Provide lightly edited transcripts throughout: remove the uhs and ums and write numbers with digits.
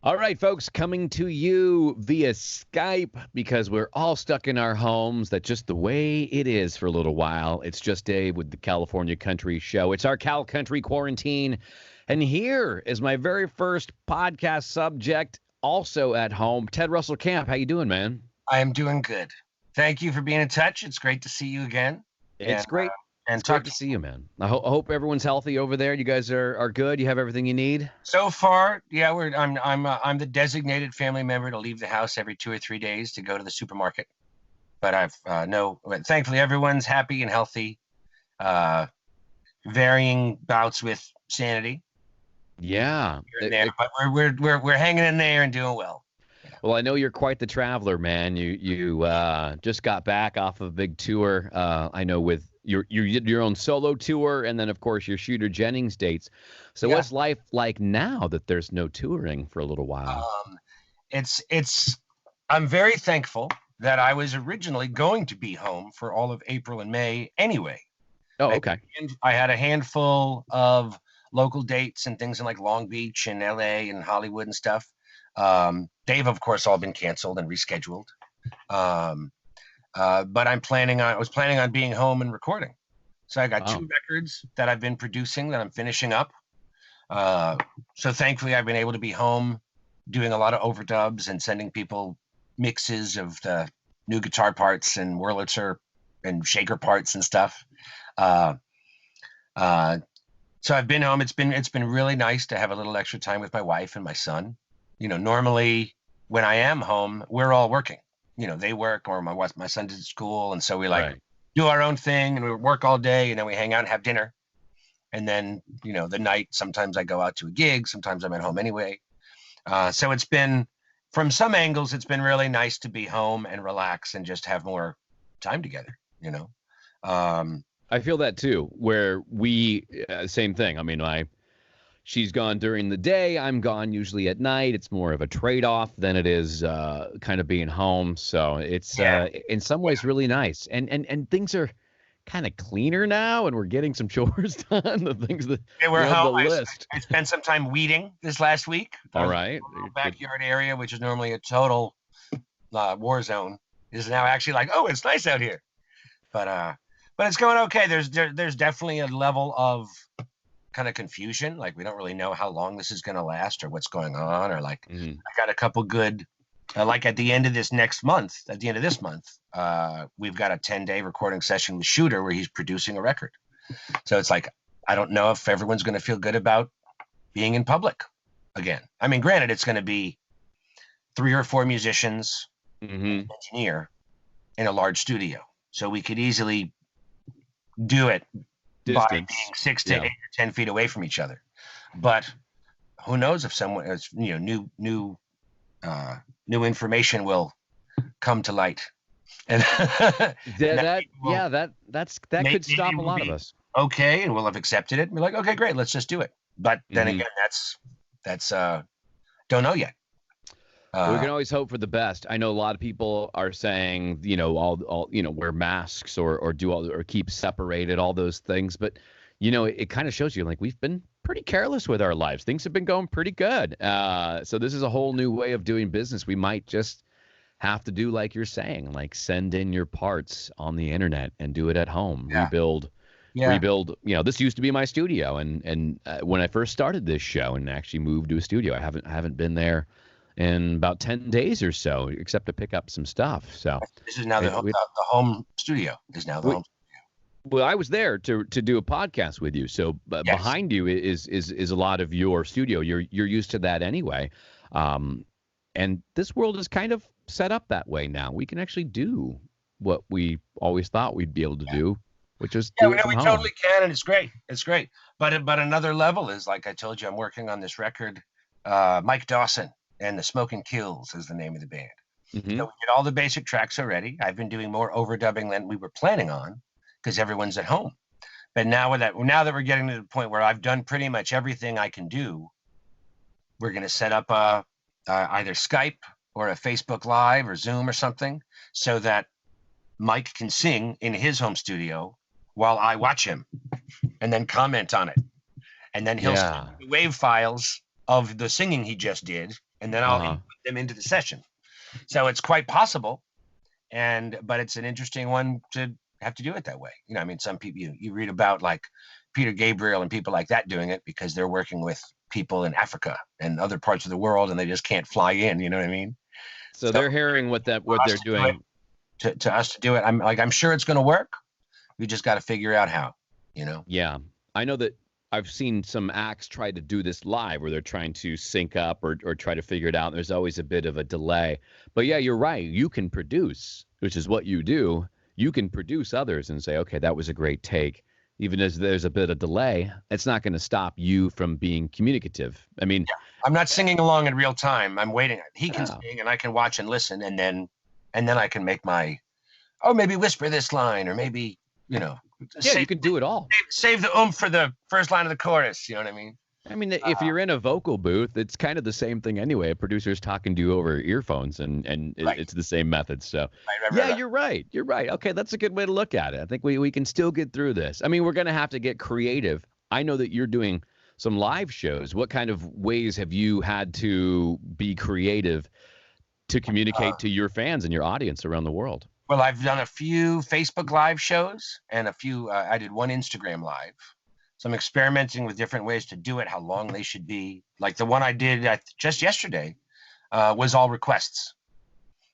All right, folks, coming to you via Skype because we're all stuck in our homes. That's just the way it is for a little while. It's just Dave with the California Country Show. It's our Cal Country Quarantine. And here is my very first podcast subject, also at home. Ted Russell Kamp, how you doing, man? I am doing good. Thank you for being in touch. It's great to see you again. It's great. And It's great to see you, man. I hope everyone's healthy over there. You guys are good. You have everything you need? So far, yeah, I'm the designated family member to leave the house every 2 or 3 days to go to the supermarket. But thankfully everyone's happy and healthy. Varying bouts with sanity. Yeah. But we're hanging in there and doing well. Well, I know you're quite the traveler, man. You just got back off of a big tour. I know with your own solo tour, and then of course your Shooter Jennings dates. So what's life like now that there's no touring for a little while? I'm very thankful that I was originally going to be home for all of April and May anyway. Oh, okay. I had a handful of local dates and things in like Long Beach and LA and Hollywood and stuff. They've of course all been canceled and rescheduled. But I was planning on being home and recording. So I got 2 records that I've been producing that I'm finishing up. So thankfully I've been able to be home doing a lot of overdubs and sending people mixes of the new guitar parts and Wurlitzer and shaker parts and stuff. So I've been home. It's been really nice to have a little extra time with my wife and my son. You know, normally when I am home, we're all working. You know, they work or my son's at school. And so we do our own thing and we work all day and then we hang out and have dinner. And then, you know, the night, sometimes I go out to a gig. Sometimes I'm at home anyway. So it's been, from some angles, it's been really nice to be home and relax and just have more time together, you know? I feel that too, where we, same thing. I mean, she's gone during the day. I'm gone usually at night. It's more of a trade-off than it is kind of being home. So it's in some ways really nice. And things are kind of cleaner now, and we're getting some chores done. The things that we're home. The list. I spent some time weeding this last week. All right. Backyard area, which is normally a total war zone, is now actually like, oh, it's nice out here. But it's going okay. There's definitely a level of kind of confusion. Like we don't really know how long this is going to last or what's going on. Or like I got a couple good, like at the end of this month, we've got a 10-day recording session with Shooter where he's producing a record. So it's like, I don't know if everyone's going to feel good about being in public again. I mean, granted, it's going to be 3 or 4 musicians, an engineer in a large studio. So we could easily do it by being 6 to 8 or 10 feet away from each other. But who knows if someone is, you know, new information will come to light. And that could stop a lot of us. Okay, and we'll have accepted it. And we're like, okay, great, let's just do it. But then again, that's don't know yet. We can always hope for the best. I know a lot of people are saying, you know, all you know, wear masks or do all or keep separated, all those things. But you know, it kind of shows you like we've been pretty careless with our lives. Things have been going pretty good. So this is a whole new way of doing business. We might just have to do like you're saying, like send in your parts on the internet and do it at home. Rebuild. You know, this used to be my studio, and when I first started this show and actually moved to a studio, I haven't been there in about 10 days or so, except to pick up some stuff. So this is now the home studio. Well, I was there to do a podcast with you. So behind you is a lot of your studio. You're used to that anyway. And this world is kind of set up that way now. We can actually do what we always thought we'd be able to do, which is do it from home. Totally can, and it's great. It's great. But another level is, like I told you, I'm working on this record. Mike Dawson and the Smoking Kills is the name of the band. So we did all the basic tracks already. I've been doing more overdubbing than we were planning on because everyone's at home. But now that we're getting to the point where I've done pretty much everything I can do, we're going to set up either Skype or a Facebook Live or Zoom or something so that Mike can sing in his home studio while I watch him and then comment on it. And then he'll send the wave files of the singing he just did, and then I'll input them into the session. So it's quite possible, but it's an interesting one to have to do it that way. You know, I mean, some people you read about like Peter Gabriel and people like that doing it because they're working with people in Africa and other parts of the world, and they just can't fly in. You know what I mean? So they're hearing what they're doing. To us to do it, I'm sure it's going to work. We just got to figure out how. You know? Yeah, I know that I've seen some acts try to do this live where they're trying to sync up or try to figure it out. There's always a bit of a delay. But yeah, you're right. You can produce, which is what you do. You can produce others and say, okay, that was a great take. Even as there's a bit of delay, it's not going to stop you from being communicative. I mean, I'm not singing along in real time. I'm waiting. He can sing and I can watch and listen, and then I can make my, maybe whisper this line, or maybe, you know. Yeah, you can do it all. Save the oomph for the first line of the chorus. You know what I mean? I mean, if you're in a vocal booth, it's kind of the same thing anyway. A producer's talking to you over earphones, and right. It's the same method. So, right. You're right. You're right. Okay, that's a good way to look at it. I think we can still get through this. I mean, we're going to have to get creative. I know that you're doing some live shows. What kind of ways have you had to be creative to communicate to your fans and your audience around the world? Well, I've done a few Facebook Live shows and a few. I did one Instagram Live. So I'm experimenting with different ways to do it, how long they should be. Like the one I did just yesterday was all requests.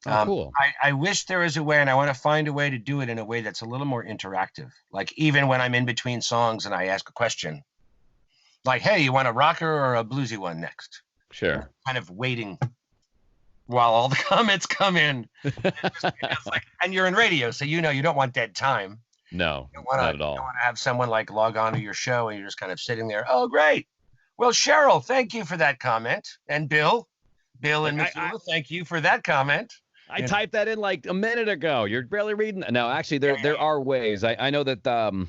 Cool. I wish there was a way, and I want to find a way to do it in a way that's a little more interactive. Like even when I'm in between songs and I ask a question, like, hey, you want a rocker or a bluesy one next? Sure. Kind of waiting while all the comments come in. And you're in radio, so you don't want dead time. No, not at all. You don't want to have someone like log on to your show and you're just kind of sitting there. Oh, great. Well, Cheryl, thank you for that comment. And Bill and Missoula, thank you for that comment. I typed that in like a minute ago. You're barely reading. No, actually, there are ways. I know that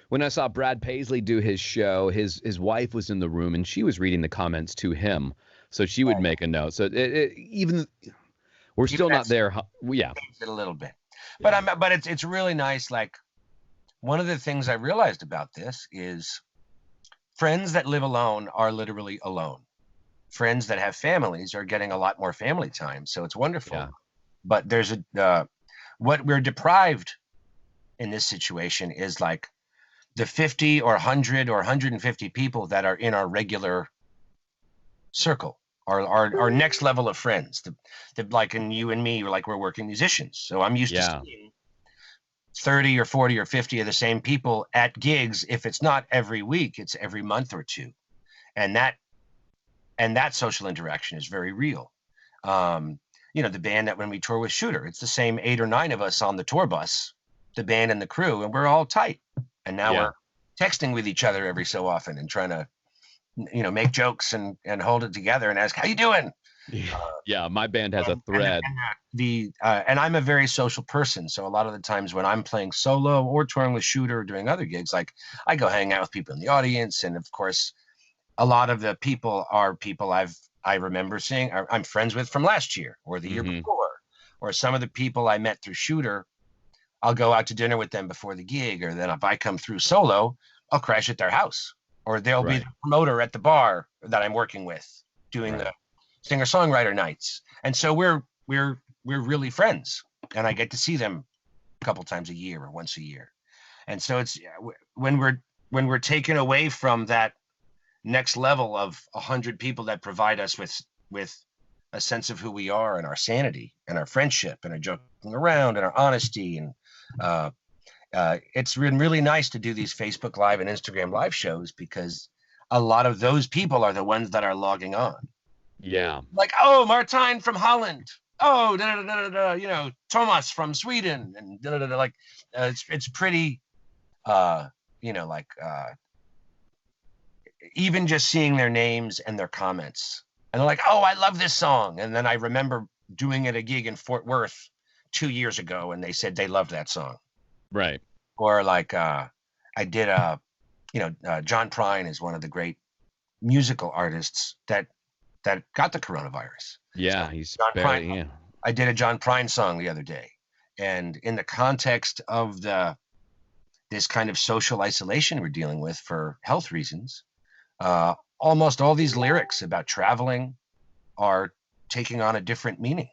when I saw Brad Paisley do his show, his wife was in the room and she was reading the comments to him. So she would make a note. So we're still not there. Yeah. A little bit. But it's really nice. Like one of the things I realized about this is friends that live alone are literally alone. Friends that have families are getting a lot more family time. So it's wonderful. Yeah. But there's what we're deprived in this situation is like the 50 or 100 or 150 people that are in our regular circle. Our next level of friends, the like, and you and me, we're working musicians. So I'm used to seeing 30 or 40 or 50 of the same people at gigs. If it's not every week, it's every month or two. And that social interaction is very real. The band that when we tour with Shooter, it's the same 8 or 9 of us on the tour bus, the band and the crew, and we're all tight. And now we're texting with each other every so often and trying to make jokes and hold it together and ask, how you doing? Yeah, my band has a thread. And I'm a very social person. So a lot of the times when I'm playing solo or touring with Shooter or doing other gigs, like I go hang out with people in the audience. And of course, a lot of the people are people I remember seeing, I'm friends with from last year or the year before, or some of the people I met through Shooter, I'll go out to dinner with them before the gig. Or then if I come through solo, I'll crash at their house. Or they'll be the promoter at the bar that I'm working with, doing the singer-songwriter nights. And so we're really friends, and I get to see them a couple times a year or once a year. And so it's when we're taken away from that next level of 100 people that provide us with a sense of who we are and our sanity and our friendship and our joking around and our honesty and it's been really nice to do these Facebook Live and Instagram Live shows because a lot of those people are the ones that are logging on. Yeah. Like, Martijn from Holland. Thomas from Sweden. And it's pretty, even just seeing their names and their comments. And they're like, I love this song. And then I remember doing at a gig in Fort Worth 2 years ago, and they said they loved that song. Right. Or like I did John Prine is one of the great musical artists that got the coronavirus. Yeah, so he's John Prine. Yeah. I did a John Prine song the other day, and in the context of this kind of social isolation we're dealing with for health reasons, almost all these lyrics about traveling are taking on a different meaning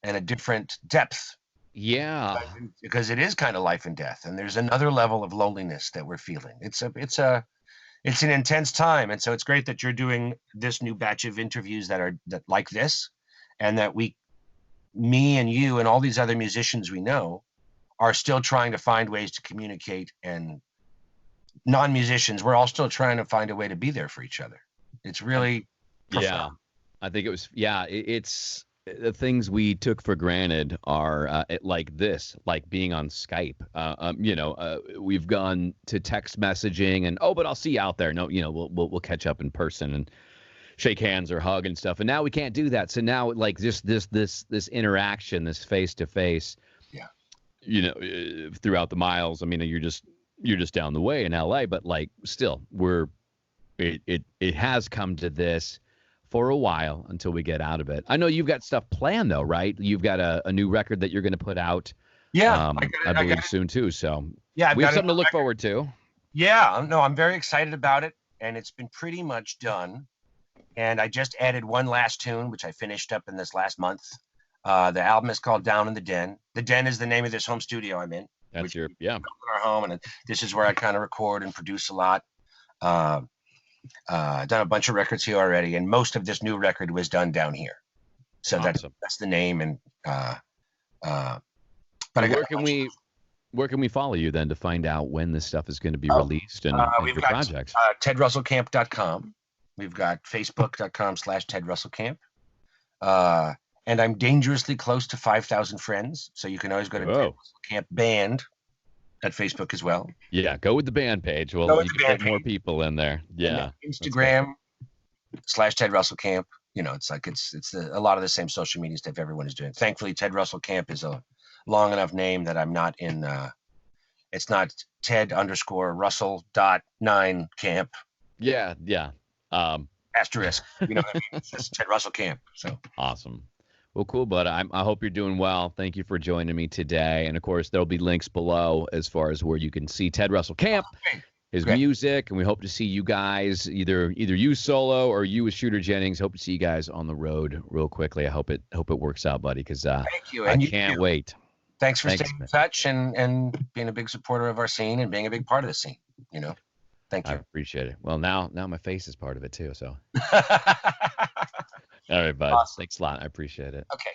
and a different depth. Yeah. Because it is kind of life and death, and there's another level of loneliness that we're feeling. It's an intense time, and so it's great that you're doing this new batch of interviews that like this, and that me and you and all these other musicians we know are still trying to find ways to communicate, and non-musicians, we're all still trying to find a way to be there for each other. It's really profound. I think it was, it's the things we took for granted are like this, like being on Skype. We've gone to text messaging and, but I'll see you out there. No, we'll catch up in person and shake hands or hug and stuff. And now we can't do that. So now, like, just this interaction, this face to face, throughout the miles. I mean, you're just down the way in LA, but like still it has come to this for a while until we get out of it. I know you've got stuff planned though, right? You've got a new record that you're going to put out. Yeah. I believe soon too. So yeah, we have something to look forward to. Yeah, no, I'm very excited about it, and it's been pretty much done. And I just added one last tune, which I finished up in this last month. The album is called Down in the Den. The Den is the name of this home studio I'm in. That's in our home, and this is where I kind of record and produce a lot. Done a bunch of records here already, and most of this new record was done down here. So awesome. That's the name. And but where can we follow you then to find out when this stuff is going to be released and we've your got projects? TedRussellKamp.com. We've got Facebook.com/TedRussellKamp. And I'm dangerously close to 5,000 friends, so you can always go to Ted Russell Kamp Band at Facebook as well. Yeah, go with the band page. Well, you can get more people in there. Yeah. Instagram /Ted Russell Kamp. It's like it's a lot of the same social media stuff everyone is doing. Thankfully, Ted Russell Kamp is a long enough name that I'm not in. It's not Ted_Russell.9 Camp. Yeah. Asterisk. You know what I mean? It's just Ted Russell Kamp. So awesome. Well, cool, bud. I hope you're doing well. Thank you for joining me today. And, of course, there'll be links below as far as where you can see Ted Russell Kamp, his music, and we hope to see you guys, either you solo or you with Shooter Jennings. Hope to see you guys on the road real quickly. I hope it works out, buddy, because thank you. I can't wait. Thanks for staying in touch and being a big supporter of our scene and being a big part of the scene. Thank you. I appreciate it. Well, now my face is part of it, too, so. All right, bud. Awesome. Thanks a lot. I appreciate it. Okay.